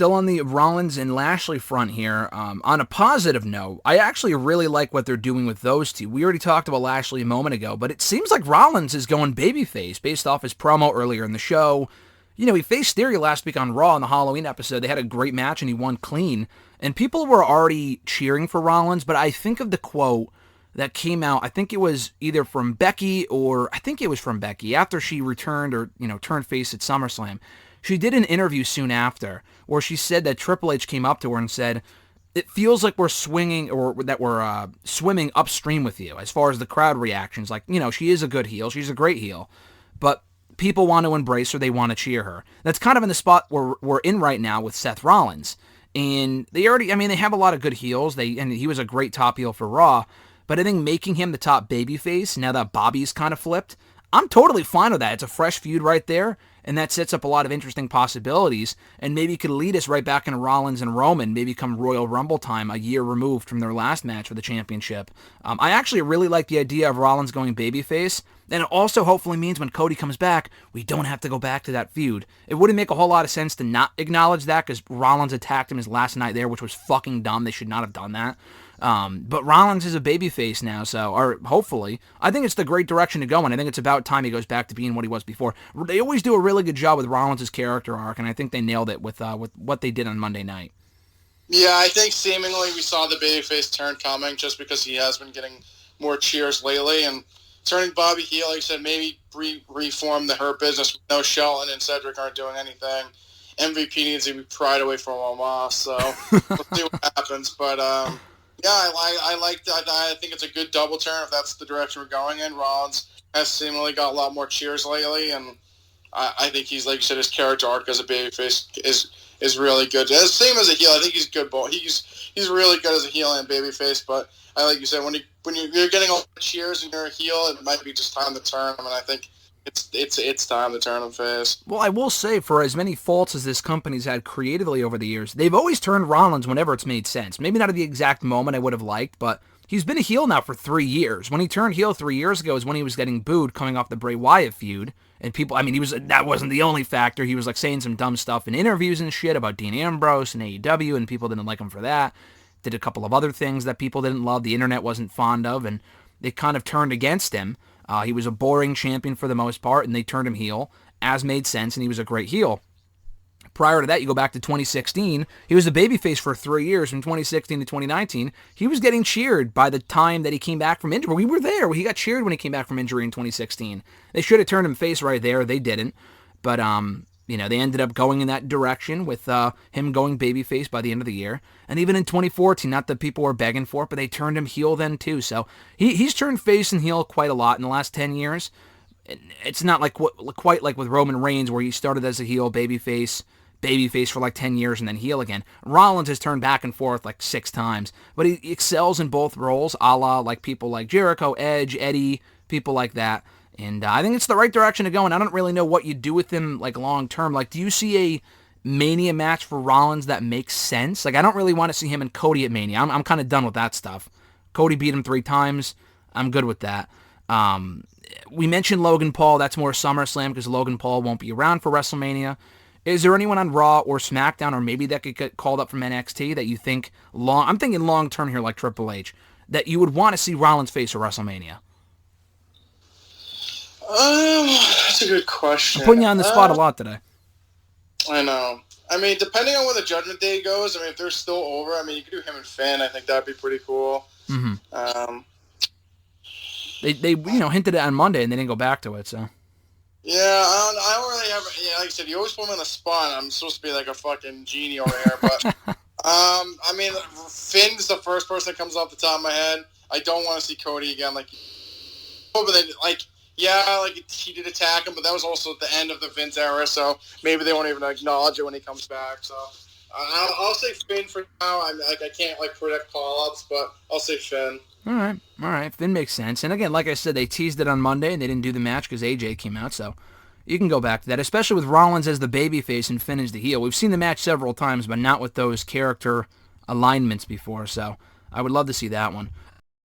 still on the Rollins and Lashley front here. On a positive note, I actually really like what they're doing with those two. We already talked about Lashley a moment ago, but it seems like Rollins is going babyface based off his promo earlier in the show. You know, he faced Theory last week on Raw in the Halloween episode. They had a great match and he won clean. And people were already cheering for Rollins, but I think of the quote that came out, I think it was either from Becky after she returned or, turned face at SummerSlam. She did an interview soon after where she said that Triple H came up to her and said, it feels like we're swinging or that we're swimming upstream with you as far as the crowd reactions. Like, she is a good heel. She's a great heel. But people want to embrace her. They want to cheer her. That's kind of in the spot where we're in right now with Seth Rollins. And they have a lot of good heels. And he was a great top heel for Raw. But I think making him the top babyface, now that Bobby's kind of flipped, I'm totally fine with that. It's a fresh feud right there, and that sets up a lot of interesting possibilities, and maybe could lead us right back into Rollins and Roman, maybe come Royal Rumble time a year removed from their last match for the championship. I actually really like the idea of Rollins going babyface, and it also hopefully means when Cody comes back, we don't have to go back to that feud. It wouldn't make a whole lot of sense to not acknowledge that, because Rollins attacked him his last night there, which was fucking dumb. They should not have done that. But Rollins is a babyface now, or hopefully. I think it's the great direction to go in. I think it's about time he goes back to being what he was before. They always do a really good job with Rollins' character arc, and I think they nailed it with what they did on Monday night. Yeah, I think seemingly we saw the babyface turn coming just because he has been getting more cheers lately, and turning Bobby heel, like I said, maybe reform the Hurt Business. No, Shelton and Cedric aren't doing anything. MVP needs to be pried away from Omos, so we'll see what happens, but yeah, I like that. I think it's a good double turn if that's the direction we're going in. Rollins has seemingly got a lot more cheers lately, and I think he's, like you said, his character arc as a babyface is really good. Same as a heel, I think he's good. He's really good as a heel and babyface. But like you said, when you're getting all the cheers and you're a heel, it might be just time to turn him. And I think it's time to turn him face. Well, I will say, for as many faults as this company's had creatively over the years, they've always turned Rollins whenever it's made sense. Maybe not at the exact moment I would have liked, but he's been a heel now for 3 years. When he turned heel 3 years ago is when he was getting booed coming off the Bray Wyatt feud. And people, that wasn't the only factor. He was like saying some dumb stuff in interviews and shit about Dean Ambrose and AEW, and people didn't like him for that. Did a couple of other things that people didn't love, the internet wasn't fond of, and they kind of turned against him. He was a boring champion for the most part, and they turned him heel, as made sense, and he was a great heel. Prior to that, you go back to 2016, he was a babyface for 3 years, from 2016 to 2019. He was getting cheered by the time that he came back from injury. We were there. He got cheered when he came back from injury in 2016. They should have turned him face right there. They didn't. But, they ended up going in that direction with him going babyface by the end of the year. And even in 2014, not that people were begging for it, but they turned him heel then too. So he's turned face and heel quite a lot in the last 10 years. It's not quite like with Roman Reigns, where he started as a heel, babyface for like 10 years and then heel again. Rollins has turned back and forth like 6 times, but he excels in both roles, a la like people like Jericho, Edge, Eddie, people like that. And I think it's the right direction to go, and I don't really know what you do with him like long term. Like, do you see a Mania match for Rollins that makes sense? Like, I don't really want to see him and Cody at Mania. I'm kind of done with that stuff. Cody beat him 3 times. I'm good with that. We mentioned Logan Paul. That's more SummerSlam because Logan Paul won't be around for WrestleMania. Is there anyone on Raw or SmackDown, or maybe that could get called up from NXT that you think I'm thinking long term here, like Triple H, that you would want to see Rollins face at WrestleMania? That's a good question. I'm putting you on the spot a lot today. I know. Depending on where the Judgment Day goes, if they're still over, you could do him and Finn. I think that'd be pretty cool. Mm-hmm. They hinted it on Monday and they didn't go back to it. So. Yeah, I don't really have. Yeah, like I said, you always put me on the spot. I'm supposed to be like a fucking genie over here, but Finn's the first person that comes off the top of my head. I don't want to see Cody again. He did attack him, but that was also at the end of the Vince era, so maybe they won't even acknowledge it when he comes back. So I'll say Finn for now. I can't predict call-ups, but I'll say Finn. All right. Finn makes sense. And again, like I said, they teased it on Monday, and they didn't do the match because AJ came out, so you can go back to that, especially with Rollins as the babyface and Finn as the heel. We've seen the match several times, but not with those character alignments before, so I would love to see that one.